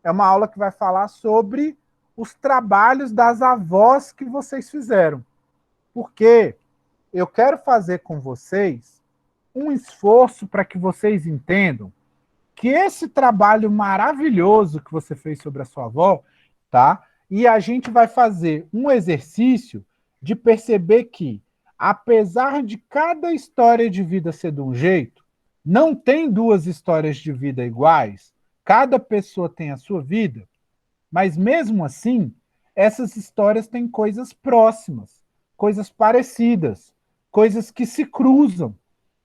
é uma aula que vai falar sobre os trabalhos das avós que vocês fizeram. Porque eu quero fazer com vocês um esforço para que vocês entendam que esse trabalho maravilhoso que você fez sobre a sua avó, tá? E a gente vai fazer um exercício de perceber que, apesar de cada história de vida ser de um jeito, não tem duas histórias de vida iguais, cada pessoa tem a sua vida, mas mesmo assim, essas histórias têm coisas próximas, coisas parecidas, coisas que se cruzam,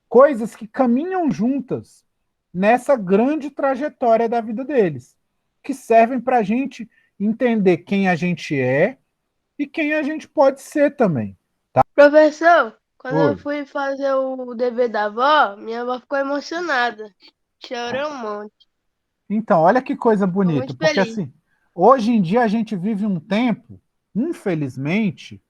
coisas que caminham juntas nessa grande trajetória da vida deles, que servem para a gente entender quem a gente é e quem a gente pode ser também. Professor, quando eu Oi. fui fazer o dever da avó, minha avó ficou emocionada. Chorei um monte. Então, olha que coisa Ficou bonita, muito porque feliz. assim, hoje em dia a gente vive um tempo, infelizmente,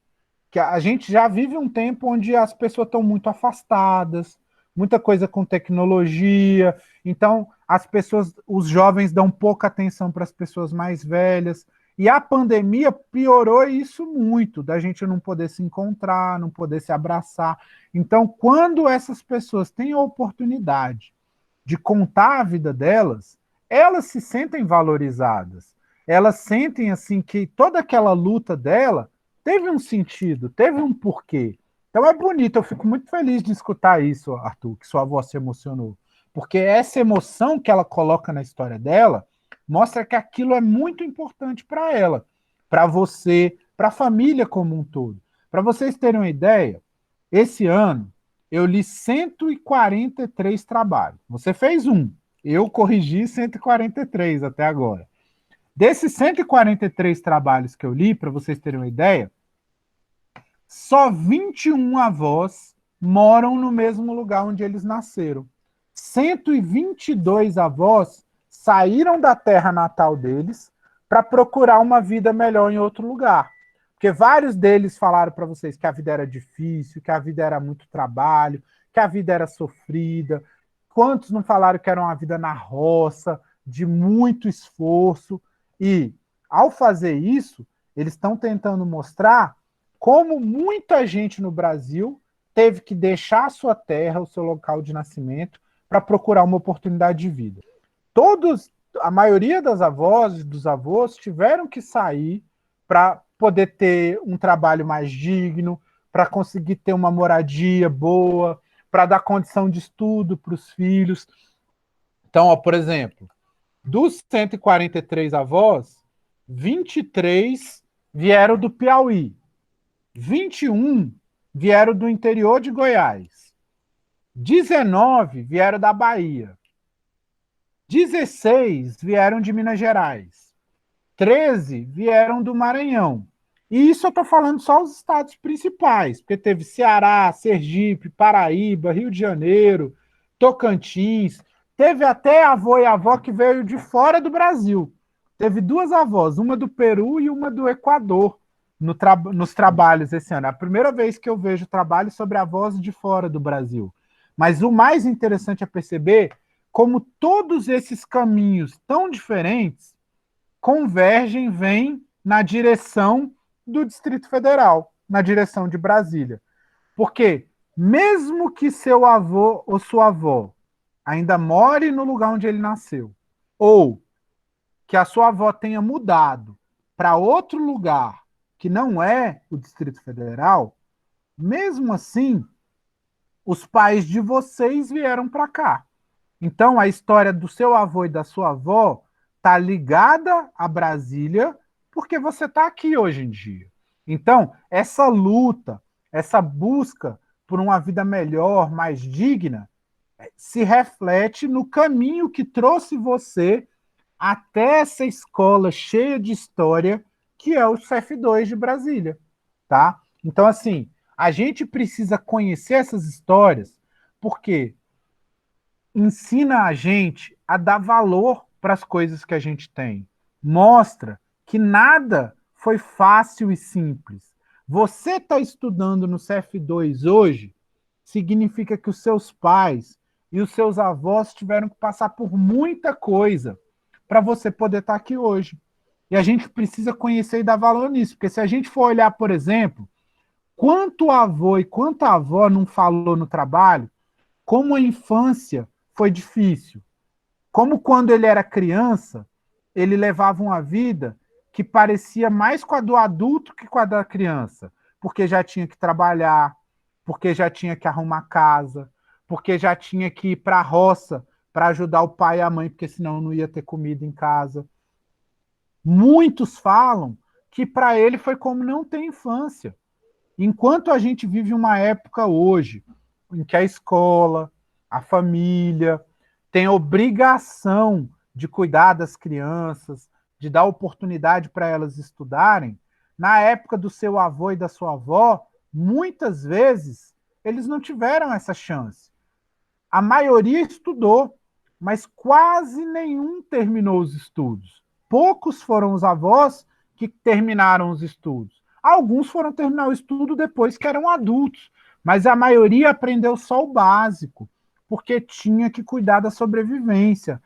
que a gente já vive um tempo onde as pessoas estão muito afastadas, muita coisa com tecnologia, então as pessoas, os jovens dão pouca atenção para as pessoas mais velhas, e a pandemia piorou isso muito, da gente não poder se encontrar, não poder se abraçar. Então, quando essas pessoas têm a oportunidade de contar a vida delas, elas se sentem valorizadas. Elas sentem assim que toda aquela luta dela teve um sentido, teve um porquê. Então é bonito, eu fico muito feliz de escutar isso, Arthur, que sua avó se emocionou. Porque essa emoção que ela coloca na história dela mostra que aquilo é muito importante para ela, para você, para a família como um todo. Para vocês terem uma ideia, esse ano eu li 143 trabalhos. Você fez um, eu corrigi 143 até agora. Desses 143 trabalhos que eu li, para vocês terem uma ideia, só 21 avós moram no mesmo lugar onde eles nasceram. 122 avós saíram da terra natal deles para procurar uma vida melhor em outro lugar. Porque vários deles falaram para vocês que a vida era difícil, que a vida era muito trabalho, que a vida era sofrida. Quantos não falaram que era uma vida na roça, de muito esforço? E, ao fazer isso, eles estão tentando mostrar como muita gente no Brasil teve que deixar a sua terra, o seu local de nascimento, para procurar uma oportunidade de vida. Todos, a maioria das avós e dos avós tiveram que sair para poder ter um trabalho mais digno, para conseguir ter uma moradia boa, para dar condição de estudo para os filhos. Então, ó, por exemplo, dos 143 avós, 23 vieram do Piauí, 21 vieram do interior de Goiás, 19 vieram da Bahia, 16 vieram de Minas Gerais, 13 vieram do Maranhão. E isso eu estou falando só os estados principais, porque teve Ceará, Sergipe, Paraíba, Rio de Janeiro, Tocantins, teve até avô e avó que veio de fora do Brasil. Teve duas avós, uma do Peru e uma do Equador, nos trabalhos esse ano. É a primeira vez que eu vejo trabalho sobre avós de fora do Brasil. Mas o mais interessante é perceber como todos esses caminhos tão diferentes convergem, vêm na direção do Distrito Federal, na direção de Brasília. Porque, mesmo que seu avô ou sua avó ainda more no lugar onde ele nasceu, ou que a sua avó tenha mudado para outro lugar que não é o Distrito Federal, mesmo assim, os pais de vocês vieram para cá. Então, a história do seu avô e da sua avó está ligada a Brasília porque você está aqui hoje em dia. Então, essa luta, essa busca por uma vida melhor, mais digna, se reflete no caminho que trouxe você até essa escola cheia de história que é o CF2 de Brasília, tá? Então, assim, a gente precisa conhecer essas histórias porque ensina a gente a dar valor para as coisas que a gente tem. Mostra que nada foi fácil e simples. Você está estudando no CF2 hoje, significa que os seus pais e os seus avós tiveram que passar por muita coisa para você poder estar aqui hoje. E a gente precisa conhecer e dar valor nisso, porque se a gente for olhar, por exemplo, quanto avô e quanta avó não falou no trabalho, como a infância foi difícil, como quando ele era criança, ele levava uma vida que parecia mais com a do adulto que com a da criança, porque já tinha que trabalhar, porque já tinha que arrumar casa, porque já tinha que ir para a roça para ajudar o pai e a mãe, porque senão não ia ter comida em casa. Muitos falam que para ele foi como não ter infância. Enquanto a gente vive uma época hoje em que a escola, a família tem obrigação de cuidar das crianças, de dar oportunidade para elas estudarem, na época do seu avô e da sua avó, muitas vezes eles não tiveram essa chance. A maioria estudou, mas quase nenhum terminou os estudos. Poucos foram os avós que terminaram os estudos. Alguns foram terminar o estudo depois que eram adultos, mas a maioria aprendeu só o básico, porque tinha que cuidar da sobrevivência,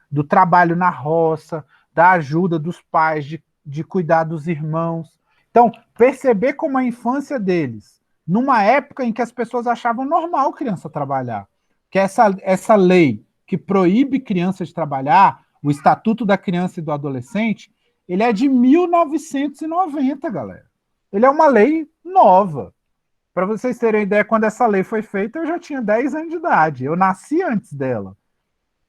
do trabalho na roça, da ajuda dos pais, de cuidar dos irmãos. Então, perceber como a infância deles, numa época em que as pessoas achavam normal criança trabalhar, que essa lei que proíbe crianças de trabalhar, o Estatuto da Criança e do Adolescente, ele é de 1990, galera. Ele é uma lei nova. Para vocês terem ideia, quando essa lei foi feita, eu já tinha 10 anos de idade. Eu nasci antes dela.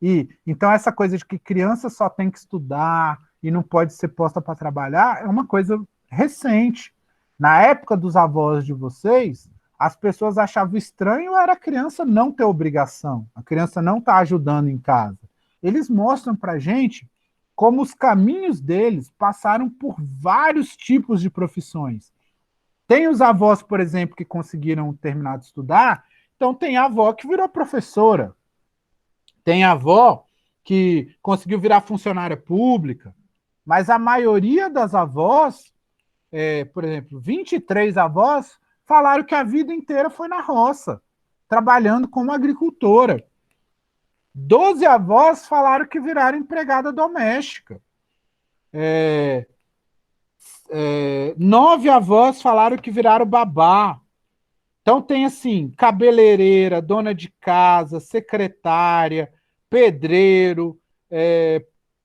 E então essa coisa de que criança só tem que estudar e não pode ser posta para trabalhar é uma coisa recente. Na época dos avós de vocês, as pessoas achavam estranho era a criança não ter obrigação, a criança não estar ajudando em casa. Eles mostram para a gente como os caminhos deles passaram por vários tipos de profissões. Tem os avós, por exemplo, que conseguiram terminar de estudar, então tem a avó que virou professora, tem a avó que conseguiu virar funcionária pública, mas a maioria das avós, por exemplo, 23 avós, falaram que a vida inteira foi na roça, trabalhando como agricultora. 12 avós falaram que viraram empregada doméstica. 9 avós falaram que viraram babá. Então tem assim, cabeleireira, dona de casa, secretária, pedreiro,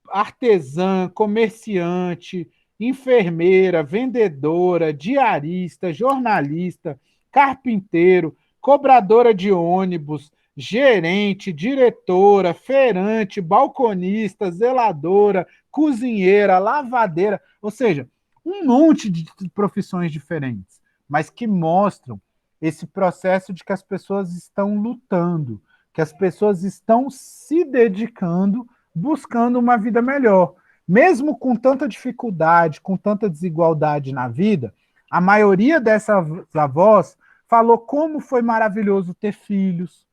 artesã, comerciante, enfermeira, vendedora, diarista, jornalista, carpinteiro, cobradora de ônibus, gerente, diretora, feirante, balconista, zeladora, cozinheira, lavadeira, ou seja, um monte de profissões diferentes, mas que mostram esse processo de que as pessoas estão lutando, que as pessoas estão se dedicando, buscando uma vida melhor. Mesmo com tanta dificuldade, com tanta desigualdade na vida, a maioria dessas avós falou como foi maravilhoso ter filhos,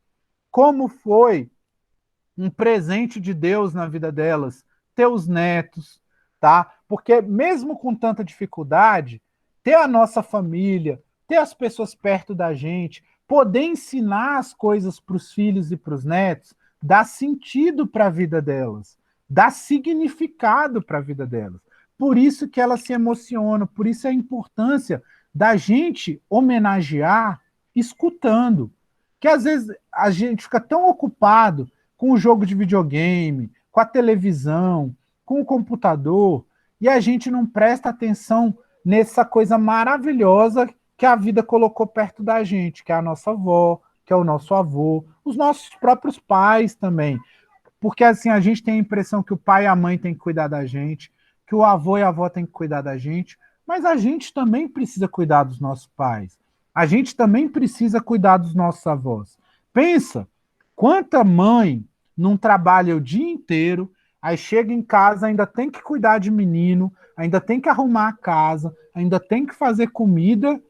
como foi um presente de Deus na vida delas, ter os netos, tá? Porque mesmo com tanta dificuldade, ter a nossa família, ter as pessoas perto da gente, poder ensinar as coisas para os filhos e para os netos, dá sentido para a vida delas, dá significado para a vida delas. Por isso que elas se emocionam, por isso a importância da gente homenagear escutando. Que às vezes a gente fica tão ocupado com o jogo de videogame, com a televisão, com o computador, e a gente não presta atenção nessa coisa maravilhosa que a vida colocou perto da gente, que é a nossa avó, que é o nosso avô, os nossos próprios pais também. Porque assim, a gente tem a impressão que o pai e a mãe têm que cuidar da gente, que o avô e a avó têm que cuidar da gente, mas a gente também precisa cuidar dos nossos pais. A gente também precisa cuidar dos nossos avós. Pensa, quanta mãe não trabalha o dia inteiro, aí chega em casa, ainda tem que cuidar de menino, ainda tem que arrumar a casa, ainda tem que fazer comida,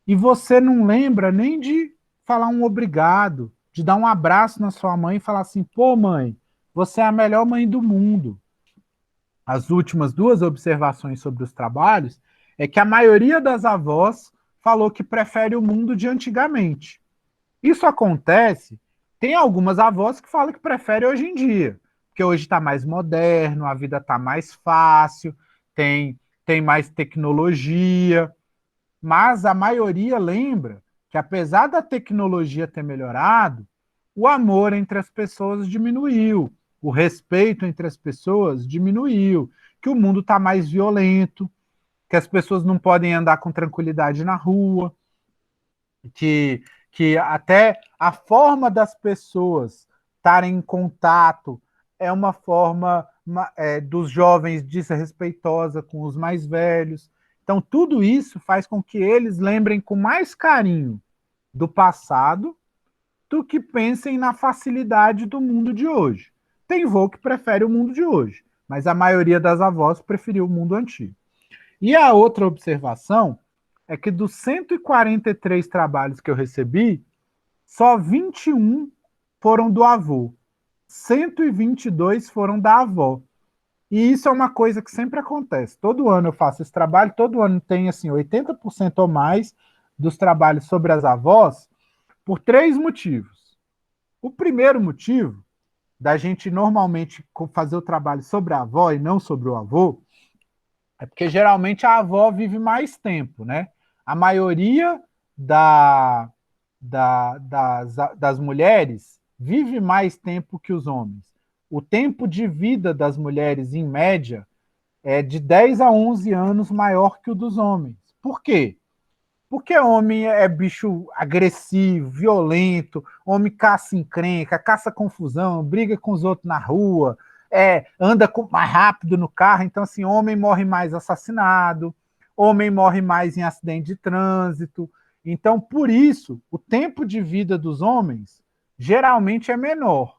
e você não lembra nem de falar um obrigado, de dar um abraço na sua mãe e falar assim, pô mãe, você é a melhor mãe do mundo. As últimas 2 observações sobre os trabalhos é que a maioria das avós falou que prefere o mundo de antigamente. Isso acontece, tem algumas avós que falam que preferem hoje em dia, porque hoje está mais moderno, a vida está mais fácil, tem mais tecnologia, mas a maioria lembra que, apesar da tecnologia ter melhorado, o amor entre as pessoas diminuiu, o respeito entre as pessoas diminuiu, que o mundo está mais violento, que as pessoas não podem andar com tranquilidade na rua, que, que até a forma das pessoas estarem em contato é uma forma dos jovens desrespeitosa com os mais velhos. Então, tudo isso faz com que eles lembrem com mais carinho do passado do que pensem na facilidade do mundo de hoje. Tem vô que prefere o mundo de hoje, mas a maioria das avós preferiu o mundo antigo. E a outra observação é que dos 143 trabalhos que eu recebi, só 21 foram do avô, 122 foram da avó. E isso é uma coisa que sempre acontece. Todo ano eu faço esse trabalho, todo ano tem assim 80% ou mais dos trabalhos sobre as avós, por três motivos. O primeiro motivo da gente normalmente fazer o trabalho sobre a avó e não sobre o avô é porque geralmente a avó vive mais tempo, né? A maioria das mulheres vive mais tempo que os homens. O tempo de vida das mulheres, em média, é de 10 a 11 anos maior que o dos homens. Por quê? Porque homem é bicho agressivo, violento, homem caça encrenca, caça confusão, briga com os outros na rua, anda mais rápido no carro. Então, assim, homem morre mais assassinado, homem morre mais em acidente de trânsito. Então, por isso, o tempo de vida dos homens geralmente é menor.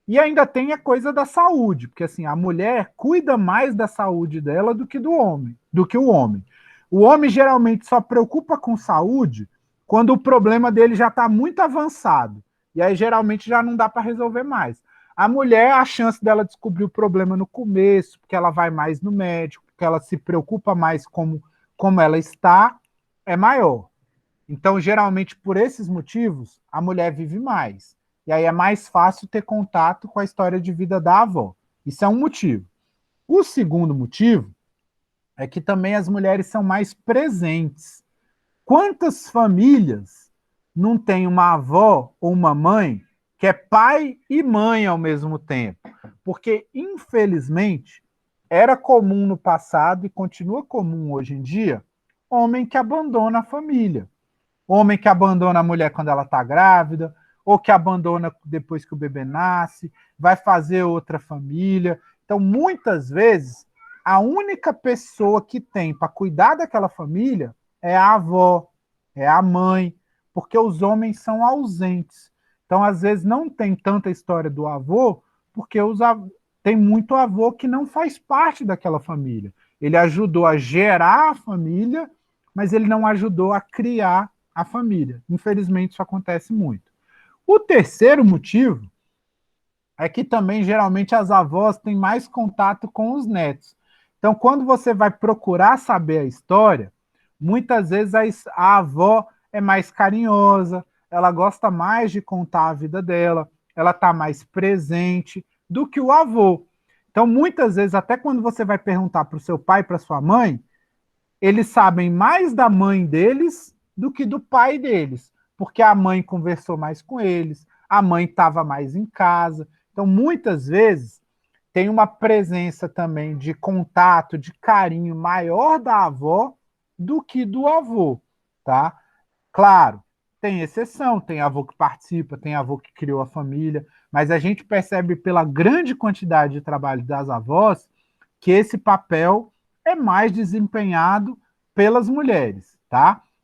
E ainda tem a coisa da saúde, porque assim, a mulher cuida mais da saúde dela do que do homem, do que o homem. O homem geralmente só preocupa com saúde quando o problema dele já está muito avançado. E aí geralmente já não dá para resolver mais. A mulher, a chance dela descobrir o problema no começo, porque ela vai mais no médico, porque ela se preocupa mais como ela está, é maior. Então, geralmente, por esses motivos, a mulher vive mais. E aí é mais fácil ter contato com a história de vida da avó. Isso é um motivo. O segundo motivo é que também as mulheres são mais presentes. Quantas famílias não tem uma avó ou uma mãe que é pai e mãe ao mesmo tempo? Porque, infelizmente, era comum no passado e continua comum hoje em dia, homem que abandona a família. Homem que abandona a mulher quando ela está grávida, ou que abandona depois que o bebê nasce, vai fazer outra família. Então, muitas vezes, a única pessoa que tem para cuidar daquela família é a avó, é a mãe, porque os homens são ausentes. Então, às vezes, não tem tanta história do avô, porque tem muito avô que não faz parte daquela família. Ele ajudou a gerar a família, mas ele não ajudou a criar a família. Infelizmente, isso acontece muito. O terceiro motivo é que também, geralmente, as avós têm mais contato com os netos. Então, quando você vai procurar saber a história, muitas vezes a avó é mais carinhosa, ela gosta mais de contar a vida dela, ela está mais presente do que o avô. Então, muitas vezes, até quando você vai perguntar para o seu pai e para sua mãe, eles sabem mais da mãe deles do que do pai deles, porque a mãe conversou mais com eles, a mãe estava mais em casa. Então, muitas vezes, tem uma presença também de contato, de carinho maior da avó do que do avô, tá? Claro, tem exceção, tem avô que participa, tem avô que criou a família, mas a gente percebe pela grande quantidade de trabalho das avós que esse papel é mais desempenhado pelas mulheres, tá?